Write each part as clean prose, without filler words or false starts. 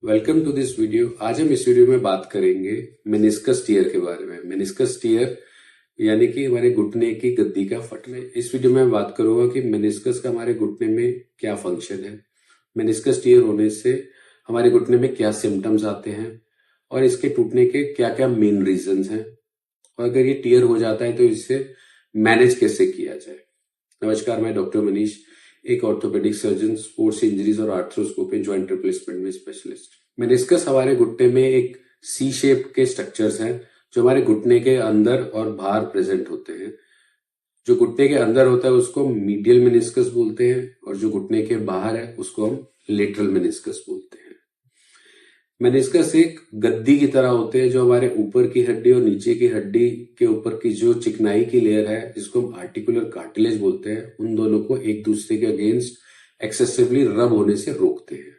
Welcome to this video. आज हम इस वीडियो में बात करेंगे मेनिस्कस टीयर के बारे में। मेनिस्कस टीयर यानी कि हमारे घुटने की गद्दी का फटना। इस वीडियो में मैं बात करूंगा कि मेनिस्कस का हमारे घुटने में क्या फंक्शन है, मेनिस्कस टीयर होने से हमारे घुटने में क्या सिम्टम्स आते हैं और इसके टूटने के क्या क्या मेन रीजंस हैं, और अगर ये टीयर हो जाता है तो इसे मैनेज कैसे किया जाए। नमस्कार, मैं डॉक्टर मनीष, एक ऑर्थोपेडिक सर्जन, स्पोर्ट्स इंजरीज और आर्थ्रोस्कोपी जॉइंट रिप्लेसमेंट में स्पेशलिस्ट। मेनिस्कस हमारे घुटने में एक सी शेप के स्ट्रक्चर्स हैं जो हमारे घुटने के अंदर और बाहर प्रेजेंट होते हैं। जो घुटने के अंदर होता है उसको मीडियल मेनिस्कस बोलते हैं और जो घुटने के बाहर है उसको हम लेटरल मेनिस्कस बोलते हैं। मेनिस्कस एक गद्दी की तरह होते हैं जो हमारे ऊपर की हड्डी और नीचे की हड्डी के ऊपर की जो चिकनाई की लेयर है, जिसको हम आर्टिकुलर कार्टिलेज बोलते हैं, उन दोनों को एक दूसरे के अगेंस्ट एक्सेसिवली रब होने से रोकते हैं।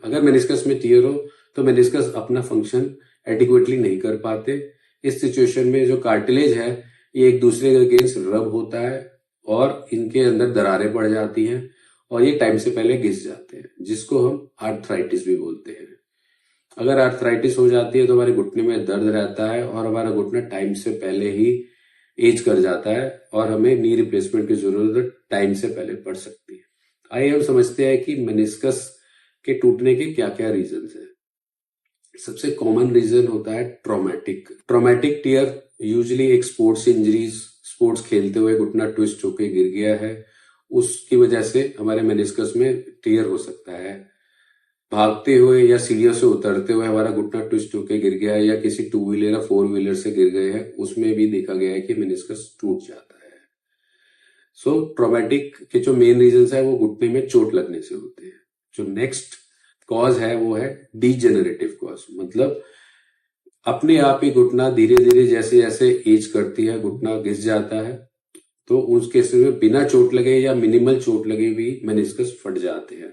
अगर मेनिस्कस में टीयर हो तो मेनिस्कस अपना फंक्शन एडिक्वेटली नहीं कर पाते। इस सिचुएशन में जो कार्टिलेज है ये एक दूसरे के अगेंस्ट रब होता है और इनके अंदर दरारें पड़ जाती हैं और ये टाइम से पहले घिस जाते हैं, जिसको हम आर्थराइटिस भी बोलते हैं। अगर आर्थराइटिस हो जाती है तो हमारे घुटने में दर्द रहता है और हमारा घुटना टाइम से पहले ही एज कर जाता है और हमें नी रिप्लेसमेंट की जरूरत टाइम से पहले पड़ सकती है। आइए हम समझते हैं कि मेनिस्कस के टूटने के क्या क्या रीजन है। सबसे कॉमन रीजन होता है ट्रॉमेटिक टीयर। यूजुअली एक स्पोर्ट्स इंजरीज, स्पोर्ट्स खेलते हुए घुटना ट्विस्ट होकर गिर गया है, उसकी वजह से हमारे मेनिस्कस में टीयर हो सकता है। भागते हुए या सीढ़ियों से उतरते हुए हमारा घुटना ट्विस्ट होकर गिर गया है या किसी टू व्हीलर या फोर व्हीलर से गिर गए हैं, उसमें भी देखा गया है कि मेनिस्कस टूट जाता है। सो ट्रॉमेटिक के जो मेन रीजन है वो घुटने में चोट लगने से होते हैं। जो नेक्स्ट कॉज है वो है डीजेनरेटिव कॉज, मतलब अपने आप ही घुटना धीरे धीरे जैसे जैसे एज करती है घुटना घिस जाता है। तो उस केस में बिना चोट लगे या मिनिमल चोट लगे भी मेनिस्कस फट जाते हैं।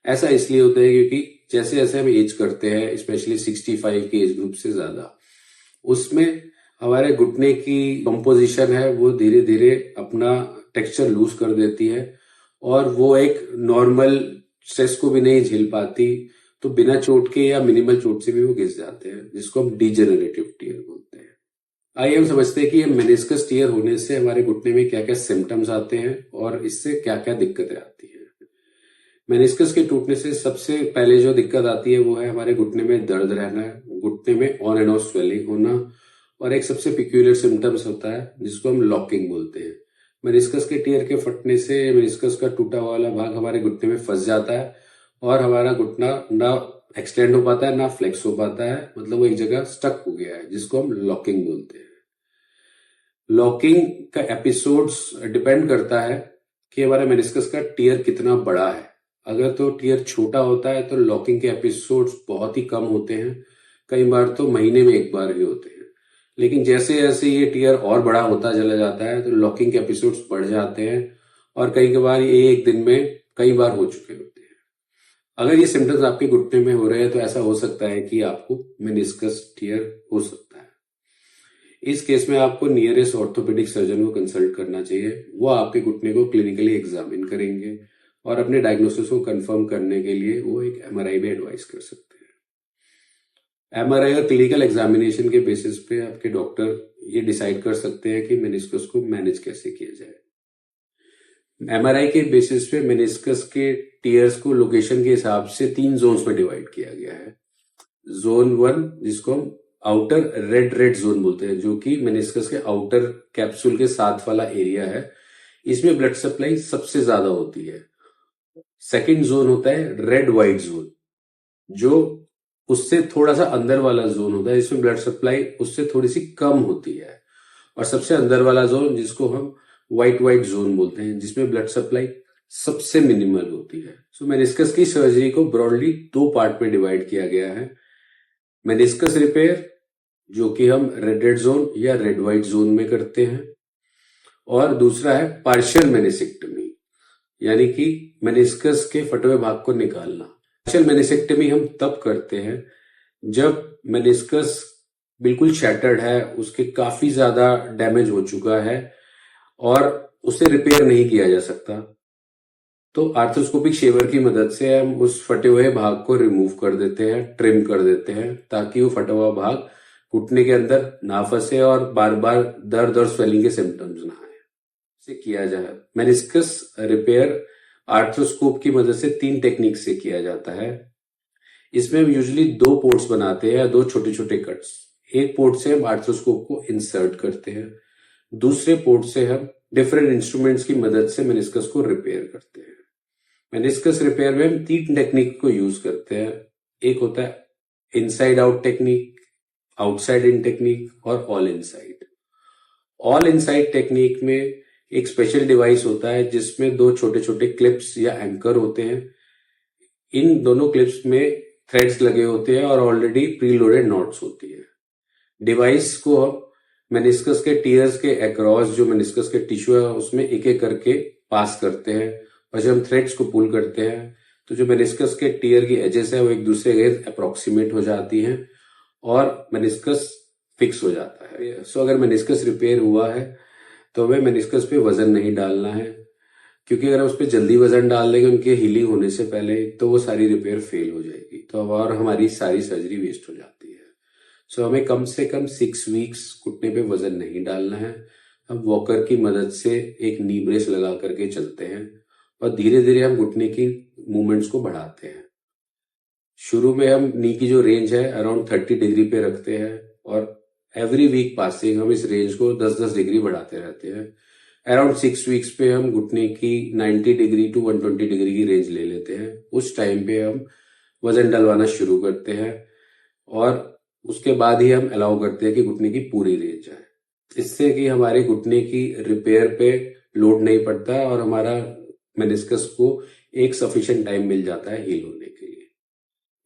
ऐसा इसलिए होता है क्योंकि जैसे जैसे हम एज करते हैं, स्पेशली 65 के एज ग्रुप से ज्यादा, उसमें हमारे घुटने की कंपोजिशन है वो धीरे धीरे अपना टेक्सचर लूज कर देती है और वो एक नॉर्मल स्ट्रेस को भी नहीं झेल पाती, तो बिना चोट के या मिनिमल चोट से भी वो घिस जाते हैं, जिसको हम डीजेनरेटिव टीयर बोलते हैं। आइए हम समझते हैं कि मेनिस्कस टीयर होने से हमारे घुटने में क्या क्या सिम्टम्स आते हैं और इससे क्या क्या दिक्कतें आती हैं। मेनिस्कस के टूटने से सबसे पहले जो दिक्कत आती है वो है हमारे घुटने में दर्द रहना, घुटने में ऑन एंड ऑफ स्वेलिंग होना, और एक सबसे पिक्यूलियर सिम्टम्स होता है जिसको हम लॉकिंग बोलते हैं। मेनिस्कस के टीयर के फटने से मेनिस्कस का टूटा वाला भाग हमारे घुटने में फंस जाता है और हमारा घुटना ना एक्सटेंड हो पाता है ना फ्लेक्स हो पाता है, मतलब वो एक जगह स्टक हो गया है, जिसको हम लॉकिंग बोलते हैं। लॉकिंग का एपिसोड्स डिपेंड करता है कि हमारे मेनिस्कस का टीयर कितना बड़ा है। अगर तो टीयर छोटा होता है तो लॉकिंग के एपिसोड्स बहुत ही कम होते हैं, कई बार तो महीने में एक बार ही होते हैं। लेकिन जैसे जैसे ये टीयर और बड़ा होता चला जाता है तो लॉकिंग के एपिसोड्स बढ़ जाते हैं और कई बार ये एक दिन में कई बार हो चुके होते हैं। अगर ये सिम्टम्स आपके घुटने में हो रहे हैं तो ऐसा हो सकता है कि आपको मेनिस्कस टीयर हो सकता है। इस केस में आपको नियरेस्ट ऑर्थोपेडिक सर्जन को कंसल्ट करना चाहिए। वो आपके घुटने को क्लिनिकली एग्जामिन करेंगे और अपने डायग्नोसिस को कंफर्म करने के लिए वो एक एमआरआई भी एडवाइस कर सकते हैं। एमआरआई और क्लिनिकल एग्जामिनेशन के बेसिस पे आपके डॉक्टर ये डिसाइड कर सकते हैं कि मेनिस्कस को मैनेज कैसे किया जाए। एमआरआई के बेसिस पे मेनिस्कस के टीयर्स को लोकेशन के हिसाब से 3 जोन्स में डिवाइड किया गया है। जोन 1 जिसको हम आउटर रेड जोन बोलते हैं, जो कि मेनिस्कस के आउटर कैप्सूल के साथ वाला एरिया है, इसमें ब्लड सप्लाई सबसे ज्यादा होती है। सेकंड जोन होता है रेड वाइट जोन, जो उससे थोड़ा सा अंदर वाला जोन होता है, इसमें ब्लड सप्लाई उससे थोड़ी सी कम होती है। और सबसे अंदर वाला जोन जिसको हम वाइट जोन बोलते हैं, जिसमें ब्लड सप्लाई सबसे मिनिमल होती है। सो मेनिस्कस की सर्जरी को ब्रॉडली 2 पार्ट में डिवाइड किया गया है। मेनिस्कस रिपेयर, जो कि हम रेड जोन या रेड वाइट जोन में करते हैं, और दूसरा है पार्शियल मेनिसेक्टमी, यानी कि मेनिस्कस के फटे हुए भाग को निकालना। पार्शियल मेनिसेक्टमी हम तब करते हैं जब मेनिस्कस बिल्कुल शैटर्ड है, उसके काफी ज्यादा डैमेज हो चुका है और उसे रिपेयर नहीं किया जा सकता। तो आर्थ्रोस्कोपिक शेवर की मदद से हम उस फटे हुए भाग को रिमूव कर देते हैं, ट्रिम कर देते हैं, ताकि वो फटा हुआ भाग घुटने के अंदर ना फंसे और बार बार दर्द और स्वेलिंग के सिम्टम्स ना आए। से किया जाए मेनिस्कस रिपेयर आर्थ्रोस्कोप की मदद से 3 टेक्निक से किया जाता है। इसमें हम यूजुअली 2 पोर्ट्स बनाते हैं, 2 छोटे छोटे कट्स। एक पोर्ट से हम आर्थ्रोस्कोप को इंसर्ट करते हैं, दूसरे पोर्ट से हम डिफरेंट इंस्ट्रूमेंट्स की मदद से मेनिस्कस को रिपेयर करते हैं। मेनिस्कस रिपेयर में हम 3 टेक्निक को यूज करते हैं। एक होता है inside out technique, outside in technique और all inside. All inside technique में एक स्पेशल डिवाइस होता है जिसमें 2 छोटे छोटे क्लिप्स या एंकर होते हैं। इन दोनों क्लिप्स में थ्रेड्स लगे होते हैं और ऑलरेडी प्रीलोडेड नॉट्स होती है। डिवाइस को हम मेनिस्कस के टीयर्स के अक्रॉस जो मेनिस्कस के टिश्यू है उसमें एक एक करके पास करते हैं, और जब हम थ्रेड्स को पुल करते हैं तो जो मेनिस्कस के टीयर की एजेस है वो एक दूसरे के अप्रोक्सीमेट हो जाती हैं और मेनिस्कस फिक्स हो जाता है। सो अगर मेनिस्कस रिपेयर हुआ है तो हमें मेनिस्कस पे वजन नहीं डालना है, क्योंकि अगर हम उस पर जल्दी वजन डाल देंगे उनके हीलिंग होने से पहले तो वो सारी रिपेयर फेल हो जाएगी, तो और हमारी सारी सर्जरी वेस्ट हो जाती है। सो हमें कम से कम 6 वीक्स घुटने पे वजन नहीं डालना है। हम वॉकर की मदद से एक नी ब्रेस लगा करके चलते हैं और धीरे धीरे हम घुटने की मूवमेंट्स को बढ़ाते हैं। शुरू में हम नी की जो रेंज है अराउंड 30 डिग्री पे रखते हैं और एवरी वीक पासिंग हम इस रेंज को 10-10 डिग्री बढ़ाते रहते हैं। अराउंड 6 वीक्स पे हम घुटने की 90 डिग्री टू 120 डिग्री की रेंज ले लेते हैं। उस टाइम पे हम वजन डलवाना शुरू करते हैं और उसके बाद ही हम अलाउ करते हैं कि घुटने की पूरी रेंज आए। इससे कि हमारे घुटने की रिपेयर पे लोड नहीं पड़ता है और हमारा मेनिस्कस को एक सफिशिएंट टाइम मिल जाता है हील होने के लिए।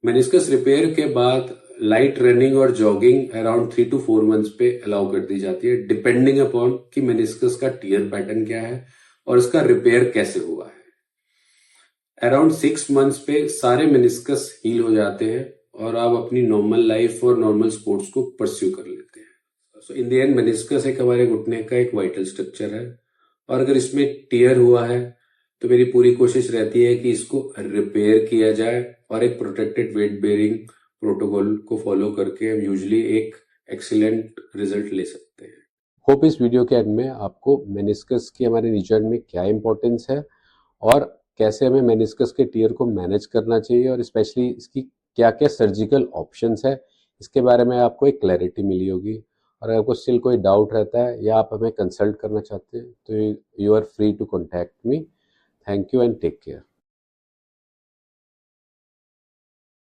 मेनिस्कस रिपेयर के बाद लाइट रनिंग और जॉगिंग अराउंड 3 to 4 मंथ्स पे अलाउ कर दी जाती है, डिपेंडिंग अपॉन कि मेनिस्कस का टियर पैटर्न क्या है और इसका रिपेयर कैसे हुआ है। अराउंड 6 मंथ्स पे सारे मेनिस्कस हील हो जाते हैं और आप अपनी नॉर्मल लाइफ और नॉर्मल स्पोर्ट्स को परस्यू कर लेते हैं। सो इन द एंड मेनिस्कस एक हमारे घुटने का एक वाइटल स्ट्रक्चर है और अगर इसमें टियर हुआ है तो मेरी पूरी कोशिश रहती है कि इसको रिपेयर किया जाए और एक प्रोटेक्टेड वेट बेयरिंग प्रोटोकॉल को फॉलो करके हम यूजुअली एक एक्सीलेंट रिजल्ट ले सकते हैं। होप इस वीडियो के एंड में आपको मेनिस्कस की हमारे नी जॉइंट में क्या इंपॉर्टेंस है और कैसे हमें मेनिस्कस के टियर को मैनेज करना चाहिए और स्पेशली इसकी क्या क्या सर्जिकल ऑप्शंस है इसके बारे में आपको एक क्लैरिटी मिली होगी। और अगर आपको स्टिल कोई डाउट रहता है या आप हमें कंसल्ट करना चाहते हैं तो you are free to contact me. Thank you and take care.